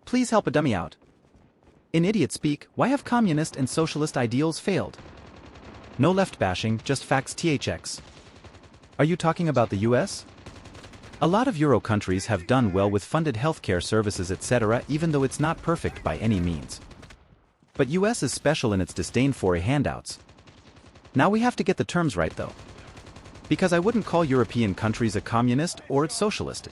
Please help a dummy out. In idiot speak, why have communist and socialist ideals failed? No left bashing, just facts THX. Are you talking about the US? A lot of Euro countries have done well with funded healthcare services etc. even though it's not perfect by any means. But US is special in its disdain for handouts. Now we have to get the terms right though. Because I wouldn't call European countries a communist or it's socialist.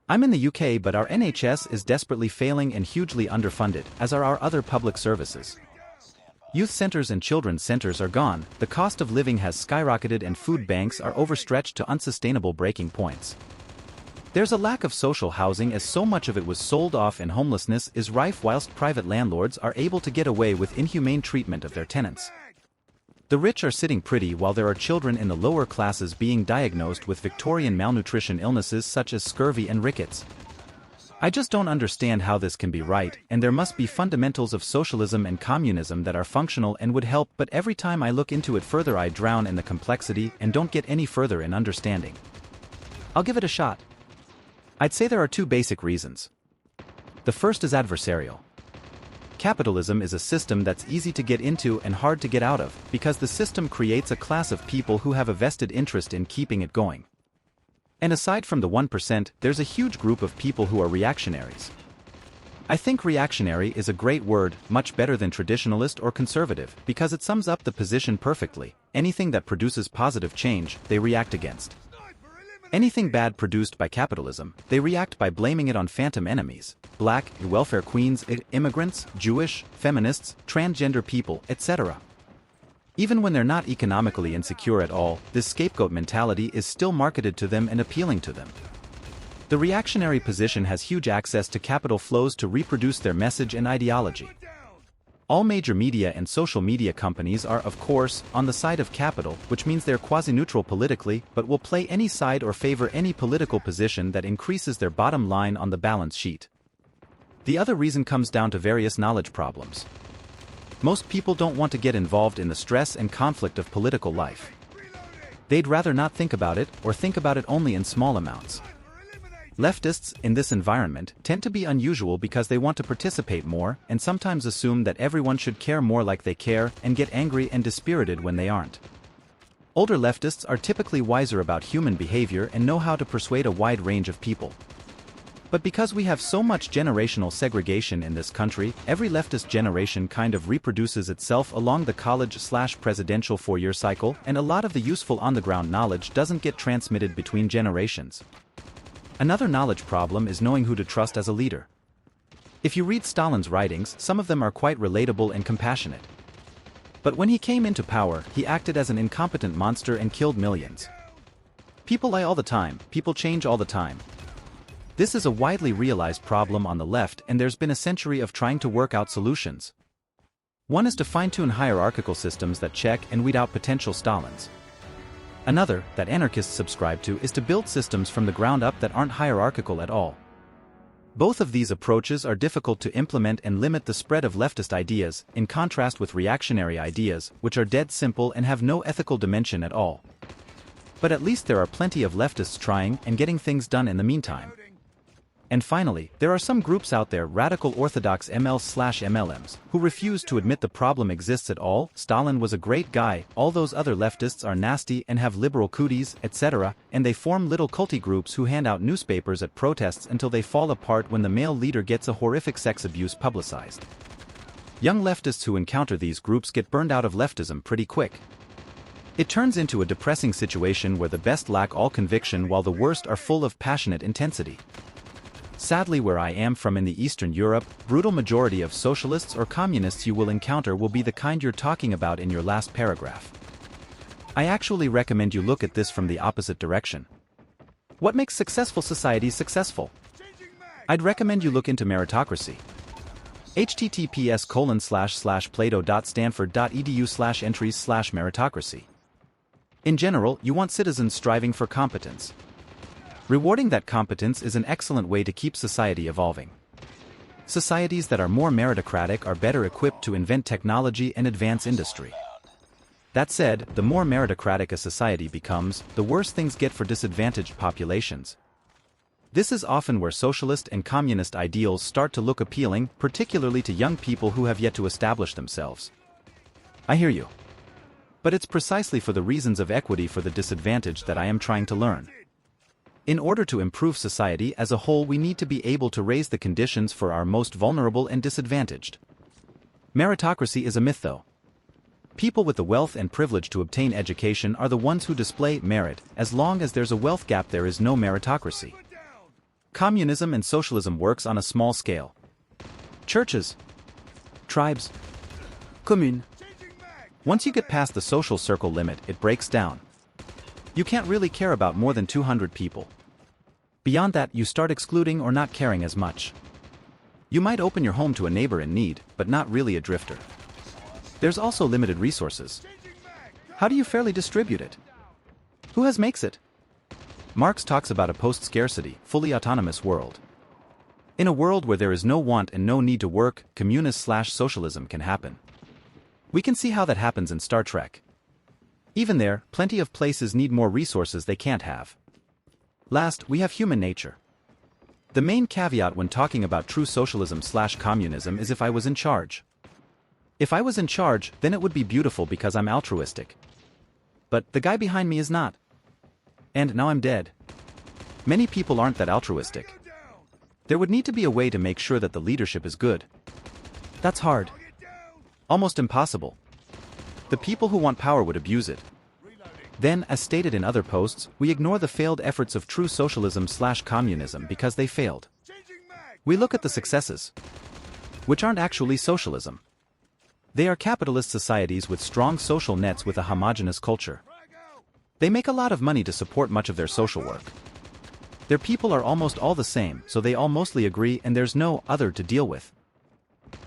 I'm in the UK but our NHS is desperately failing and hugely underfunded, as are our other public services. Youth centers and children's centers are gone, the cost of living has skyrocketed and food banks are overstretched to unsustainable breaking points. There's a lack of social housing as so much of it was sold off and homelessness is rife whilst private landlords are able to get away with inhumane treatment of their tenants. The rich are sitting pretty while there are children in the lower classes being diagnosed with Victorian malnutrition illnesses such as scurvy and rickets. I just don't understand how this can be right, and there must be fundamentals of socialism and communism that are functional and would help, but every time I look into it further I drown in the complexity and don't get any further in understanding. I'll give it a shot. I'd say there are two basic reasons. The first is adversarial. Capitalism is a system that's easy to get into and hard to get out of, because the system creates a class of people who have a vested interest in keeping it going. And aside from the 1%, there's a huge group of people who are reactionaries. I think reactionary is a great word, much better than traditionalist or conservative, because it sums up the position perfectly. Anything that produces positive change, they react against. Anything bad produced by capitalism, they react by blaming it on phantom enemies, black, welfare queens, immigrants, Jewish, feminists, transgender people, etc. Even when they're not economically insecure at all, this scapegoat mentality is still marketed to them and appealing to them. The reactionary position has huge access to capital flows to reproduce their message and ideology. All major media and social media companies are, of course, on the side of capital, which means they're quasi-neutral politically, but will play any side or favor any political position that increases their bottom line on the balance sheet. The other reason comes down to various knowledge problems. Most people don't want to get involved in the stress and conflict of political life. They'd rather not think about it, or think about it only in small amounts. Leftists, in this environment, tend to be unusual because they want to participate more, and sometimes assume that everyone should care more like they care, and get angry and dispirited when they aren't. Older leftists are typically wiser about human behavior and know how to persuade a wide range of people. But because we have so much generational segregation in this country, every leftist generation kind of reproduces itself along the college/presidential four-year cycle, and a lot of the useful on-the-ground knowledge doesn't get transmitted between generations. Another knowledge problem is knowing who to trust as a leader. If you read Stalin's writings, some of them are quite relatable and compassionate. But when he came into power, he acted as an incompetent monster and killed millions. People lie all the time, people change all the time. This is a widely realized problem on the left, and there's been a century of trying to work out solutions. One is to fine-tune hierarchical systems that check and weed out potential Stalins. Another, that anarchists subscribe to, is to build systems from the ground up that aren't hierarchical at all. Both of these approaches are difficult to implement and limit the spread of leftist ideas, in contrast with reactionary ideas, which are dead simple and have no ethical dimension at all. But at least there are plenty of leftists trying and getting things done in the meantime. And finally, there are some groups out there, radical orthodox MLs/MLMs, who refuse to admit the problem exists at all. Stalin was a great guy, all those other leftists are nasty and have liberal cooties, etc., and they form little culty groups who hand out newspapers at protests until they fall apart when the male leader gets a horrific sex abuse publicized. Young leftists who encounter these groups get burned out of leftism pretty quick. It turns into a depressing situation where the best lack all conviction while the worst are full of passionate intensity. Sadly, where I am from in the Eastern Europe, brutal majority of socialists or communists you will encounter will be the kind you're talking about in your last paragraph. I actually recommend you look at this from the opposite direction. What makes successful societies successful? I'd recommend you look into meritocracy. https://plato.stanford.edu/entries/meritocracy. In general, you want citizens striving for competence. Rewarding that competence is an excellent way to keep society evolving. Societies that are more meritocratic are better equipped to invent technology and advance industry. That said, the more meritocratic a society becomes, the worse things get for disadvantaged populations. This is often where socialist and communist ideals start to look appealing, particularly to young people who have yet to establish themselves. I hear you. But it's precisely for the reasons of equity for the disadvantaged that I am trying to learn. In order to improve society as a whole, we need to be able to raise the conditions for our most vulnerable and disadvantaged. Meritocracy is a myth, though. People with the wealth and privilege to obtain education are the ones who display merit. As long as there's a wealth gap, there is no meritocracy. Communism and socialism works on a small scale. Churches, tribes, commune. Once you get past the social circle limit, it breaks down. You can't really care about more than 200 people. Beyond that, you start excluding or not caring as much. You might open your home to a neighbor in need, but not really a drifter. There's also limited resources. How do you fairly distribute it? Who makes it? Marx talks about a post-scarcity, fully autonomous world. In a world where there is no want and no need to work, communist/socialism can happen. We can see how that happens in Star Trek. Even there, plenty of places need more resources they can't have. Last, we have human nature. The main caveat when talking about true socialism/communism is if I was in charge. If I was in charge, then it would be beautiful because I'm altruistic. But the guy behind me is not. And now I'm dead. Many people aren't that altruistic. There would need to be a way to make sure that the leadership is good. That's hard. Almost impossible. The people who want power would abuse it. Then, as stated in other posts, we ignore the failed efforts of true socialism/communism because they failed. We look at the successes, which aren't actually socialism. They are capitalist societies with strong social nets with a homogeneous culture. They make a lot of money to support much of their social work. Their people are almost all the same, so they all mostly agree and there's no other to deal with.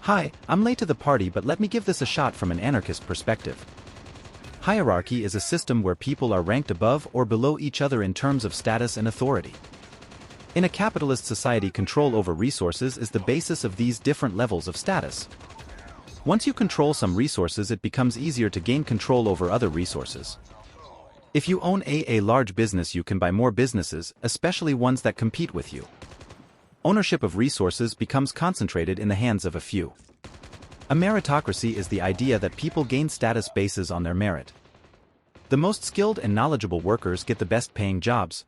Hi, I'm late to the party, but let me give this a shot from an anarchist perspective. Hierarchy is a system where people are ranked above or below each other in terms of status and authority. In a capitalist society, control over resources is the basis of these different levels of status. Once you control some resources, it becomes easier to gain control over other resources. If you own a large business, you can buy more businesses, especially ones that compete with you. Ownership of resources becomes concentrated in the hands of a few. A meritocracy is the idea that people gain status bases on their merit. The most skilled and knowledgeable workers get the best paying jobs.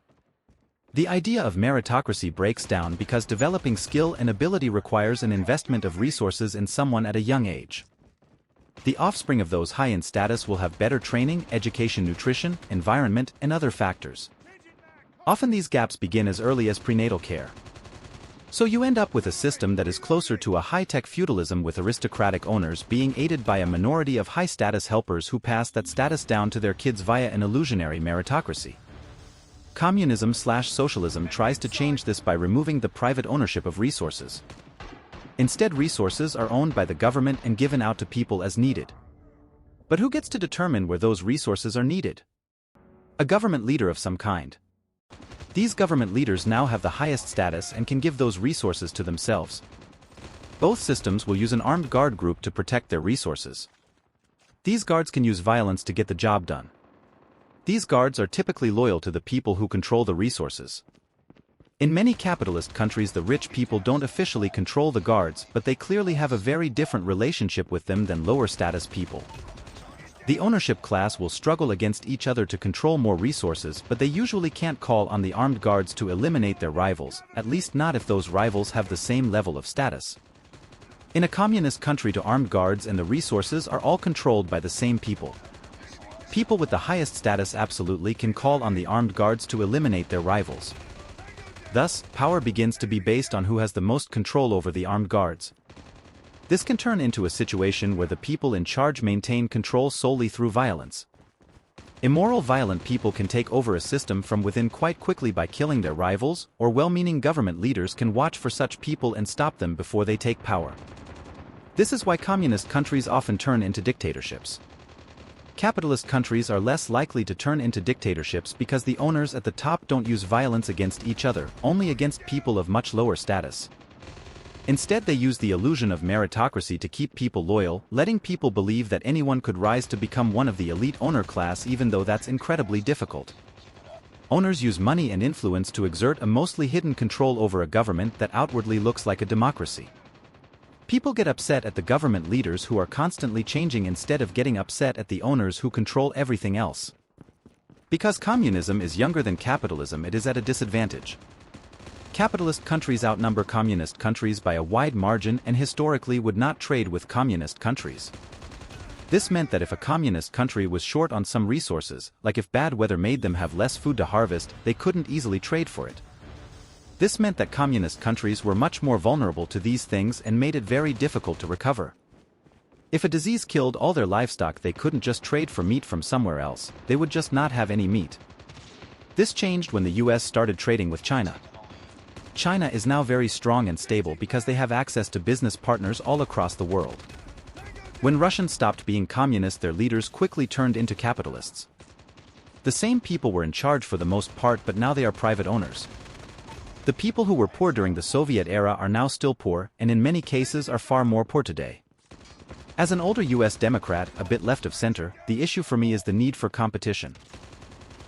The idea of meritocracy breaks down because developing skill and ability requires an investment of resources in someone at a young age. The offspring of those high in status will have better training, education, nutrition, environment, and other factors. Often these gaps begin as early as prenatal care. So you end up with a system that is closer to a high-tech feudalism with aristocratic owners being aided by a minority of high-status helpers who pass that status down to their kids via an illusionary meritocracy. Communism/socialism tries to change this by removing the private ownership of resources. Instead, resources are owned by the government and given out to people as needed. But who gets to determine where those resources are needed? A government leader of some kind. These government leaders now have the highest status and can give those resources to themselves. Both systems will use an armed guard group to protect their resources. These guards can use violence to get the job done. These guards are typically loyal to the people who control the resources. In many capitalist countries, the rich people don't officially control the guards, but they clearly have a very different relationship with them than lower status people. The ownership class will struggle against each other to control more resources, but they usually can't call on the armed guards to eliminate their rivals, at least not if those rivals have the same level of status. In a communist country, the armed guards and the resources are all controlled by the same people. People with the highest status absolutely can call on the armed guards to eliminate their rivals. Thus, power begins to be based on who has the most control over the armed guards. This can turn into a situation where the people in charge maintain control solely through violence. Immoral, violent people can take over a system from within quite quickly by killing their rivals, or well-meaning government leaders can watch for such people and stop them before they take power. This is why communist countries often turn into dictatorships. Capitalist countries are less likely to turn into dictatorships because the owners at the top don't use violence against each other, only against people of much lower status. Instead, they use the illusion of meritocracy to keep people loyal, letting people believe that anyone could rise to become one of the elite owner class, even though that's incredibly difficult. Owners use money and influence to exert a mostly hidden control over a government that outwardly looks like a democracy. People get upset at the government leaders who are constantly changing instead of getting upset at the owners who control everything else. Because communism is younger than capitalism, it is at a disadvantage. Capitalist countries outnumber communist countries by a wide margin and historically would not trade with communist countries. This meant that if a communist country was short on some resources, like if bad weather made them have less food to harvest, they couldn't easily trade for it. This meant that communist countries were much more vulnerable to these things and made it very difficult to recover. If a disease killed all their livestock, they couldn't just trade for meat from somewhere else, they would just not have any meat. This changed when the US started trading with China. China is now very strong and stable because they have access to business partners all across the world. When Russians stopped being communist, their leaders quickly turned into capitalists. The same people were in charge for the most part, but now they are private owners. The people who were poor during the Soviet era are now still poor, and in many cases are far more poor today. As an older US Democrat, a bit left of center, the issue for me is the need for competition.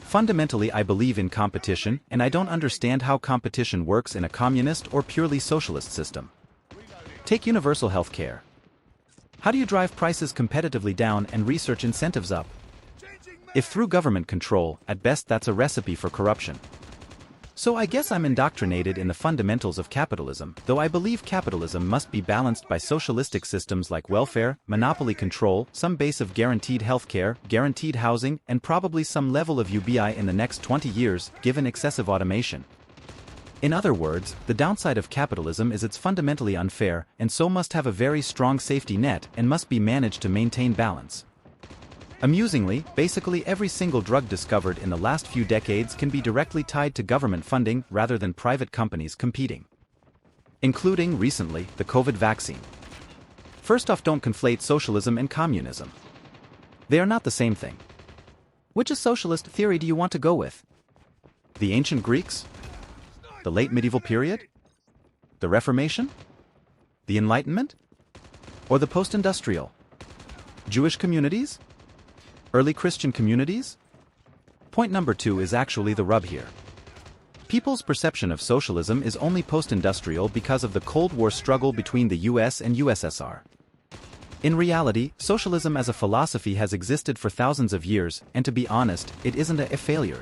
Fundamentally, I believe in competition, and I don't understand how competition works in a communist or purely socialist system. Take universal health care. How do you drive prices competitively down and research incentives up? If through government control, at best that's a recipe for corruption. So I guess I'm indoctrinated in the fundamentals of capitalism, though I believe capitalism must be balanced by socialistic systems like welfare, monopoly control, some base of guaranteed healthcare, guaranteed housing, and probably some level of UBI in the next 20 years, given excessive automation. In other words, the downside of capitalism is it's fundamentally unfair, and so must have a very strong safety net and must be managed to maintain balance. Amusingly, basically every single drug discovered in the last few decades can be directly tied to government funding rather than private companies competing. Including, recently, the COVID vaccine. First off, don't conflate socialism and communism. They are not the same thing. Which socialist theory do you want to go with? The ancient Greeks? The late medieval period? The Reformation? The Enlightenment? Or the post-industrial? Jewish communities? Early Christian communities? Point number 2 is actually the rub here. People's perception of socialism is only post-industrial because of the Cold War struggle between the US and USSR. In reality, socialism as a philosophy has existed for thousands of years, and to be honest, it isn't a failure.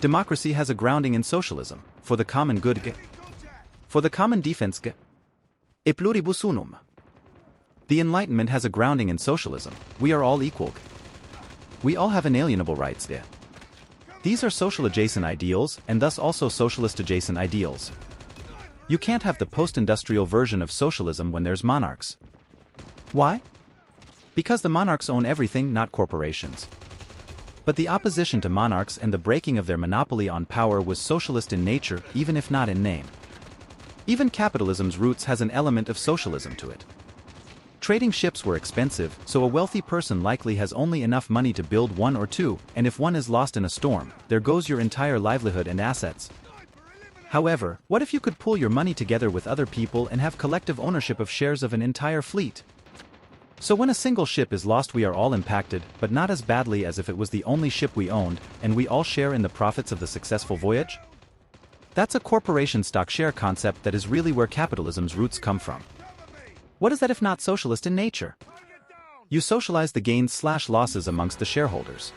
Democracy has a grounding in socialism, for the common good, for the common defense, e pluribus unum. The Enlightenment has a grounding in socialism, we are all equal. We all have inalienable rights. These are social-adjacent ideals, and thus also socialist-adjacent ideals. You can't have the post-industrial version of socialism when there's monarchs. Why? Because the monarchs own everything, not corporations. But the opposition to monarchs and the breaking of their monopoly on power was socialist in nature, even if not in name. Even capitalism's roots has an element of socialism to it. Trading ships were expensive, so a wealthy person likely has only enough money to build one or two, and if one is lost in a storm, there goes your entire livelihood and assets. However, what if you could pool your money together with other people and have collective ownership of shares of an entire fleet? So when a single ship is lost, we are all impacted, but not as badly as if it was the only ship we owned, and we all share in the profits of the successful voyage? That's a corporation stock share concept that is really where capitalism's roots come from. What is that if not socialist in nature? You socialize the gains/losses amongst the shareholders.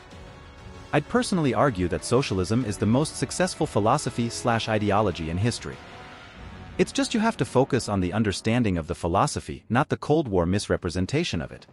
I'd personally argue that socialism is the most successful philosophy/ideology in history. It's just you have to focus on the understanding of the philosophy, not the Cold War misrepresentation of it.